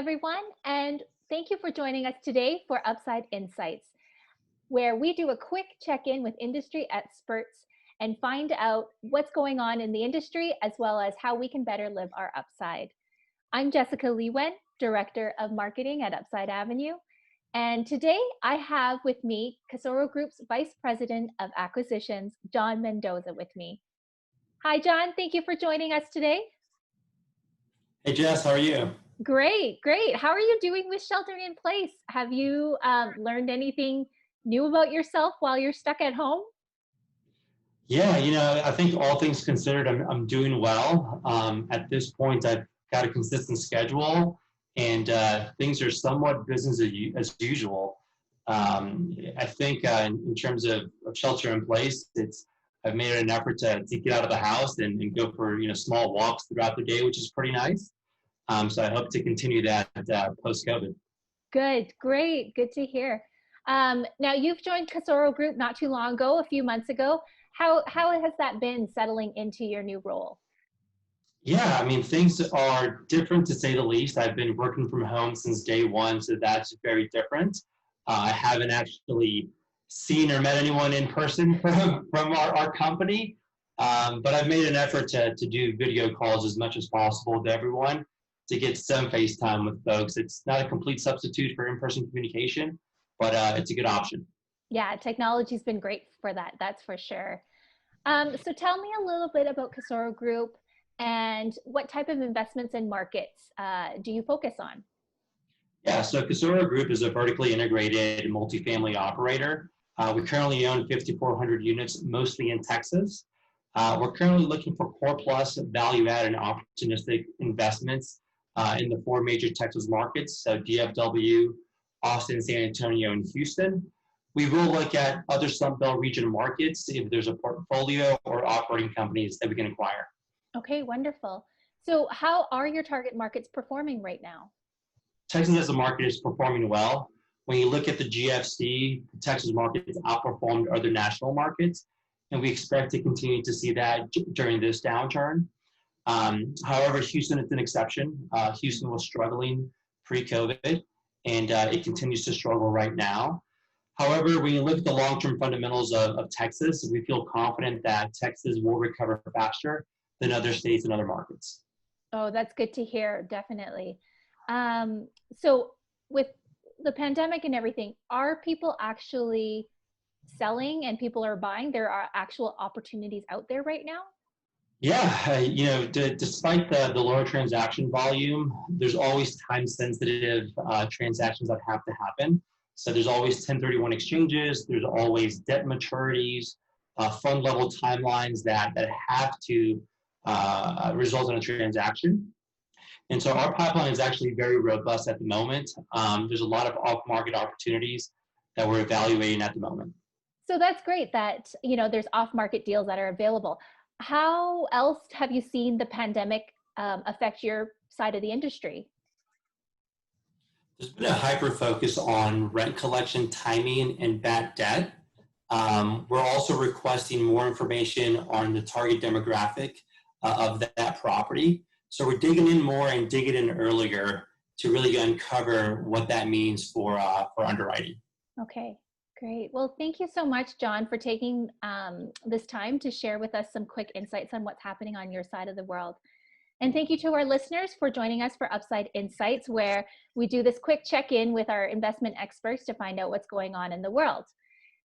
everyone, and thank you for joining us today for Upside Insights, where we do a quick check-in with industry experts and find out what's going on in the industry as well as how we can better live our upside. I'm Jessica Lewen, Director of Marketing at Upside Avenue, and today I have with me Casoro Group's Vice President of Acquisitions, Jon Mendoza, with me. Hi, Jon. Thank you for joining us today. Hey Jess, how are you? Great, great. How are you doing with sheltering in place? Have you learned anything new about yourself while you're stuck at home? Yeah, I think all things considered, I'm doing well. At this point, I've got a consistent schedule, and things are somewhat business as usual. I think in terms of shelter in place, I've made an effort to get out of the house and go for small walks throughout the day, which is pretty nice. So I hope to continue that post-COVID. Good, great, good to hear. Now you've joined Casoro Group not too long ago, a few months ago. How has that been settling into your new role? Yeah, I mean, things are different to say the least. I've been working from home since day one, so that's very different. I haven't actually seen or met anyone in person from our company, but I've made an effort to do video calls as much as possible to everyone to get some FaceTime with folks. It's not a complete substitute for in-person communication, but it's a good option. Yeah, technology's been great for that, that's for sure. So tell me a little bit about Casoro Group and what type of investments and markets do you focus on? Yeah, so Casoro Group is a vertically integrated multifamily operator. We currently own 5,400 units, mostly in Texas. We're currently looking for core plus value add and opportunistic investments in the four major Texas markets, so DFW, Austin, San Antonio, and Houston. We will look at other Sunbelt region markets if there's a portfolio or operating companies that we can acquire. Okay, wonderful. So how are your target markets performing right now? Texas as a market is performing well. When you look at the GFC, the Texas market has outperformed other national markets, and we expect to continue to see that during this downturn. However, Houston is an exception. Houston was struggling pre-COVID, and it continues to struggle right now. However, when you look at the long-term fundamentals of Texas, we feel confident that Texas will recover faster than other states and other markets. Oh, that's good to hear, definitely. So with the pandemic and everything, are people actually selling and people are buying? There are actual opportunities out there right now? Yeah, despite the lower transaction volume, there's always time-sensitive transactions that have to happen. So there's always 1031 exchanges, there's always debt maturities, fund level timelines that have to result in a transaction. And so our pipeline is actually very robust at the moment. There's a lot of off-market opportunities that we're evaluating at the moment. So that's great that, there's off-market deals that are available. How else have you seen the pandemic affect your side of the industry? There's been a hyper focus on rent collection timing and bad debt. We're also requesting more information on the target demographic of that property. So we're digging in more and digging in earlier to really uncover what that means for underwriting. Okay, great. Well, thank you so much, Jon, for taking this time to share with us some quick insights on what's happening on your side of the world. And thank you to our listeners for joining us for Upside Insights, where we do this quick check-in with our investment experts to find out what's going on in the world.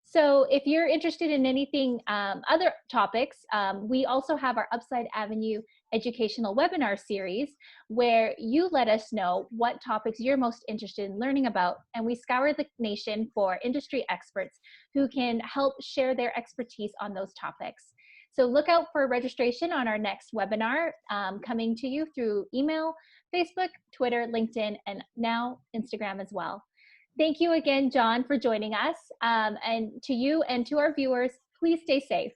So if you're interested in anything, other topics, we also have our Upside Avenue educational webinar series where you let us know what topics you're most interested in learning about, and we scour the nation for industry experts who can help share their expertise on those topics. So look out for registration on our next webinar coming to you through email, Facebook, Twitter, LinkedIn, and now Instagram as well. Thank you again, Jon, for joining us. And to you and to our viewers, please stay safe.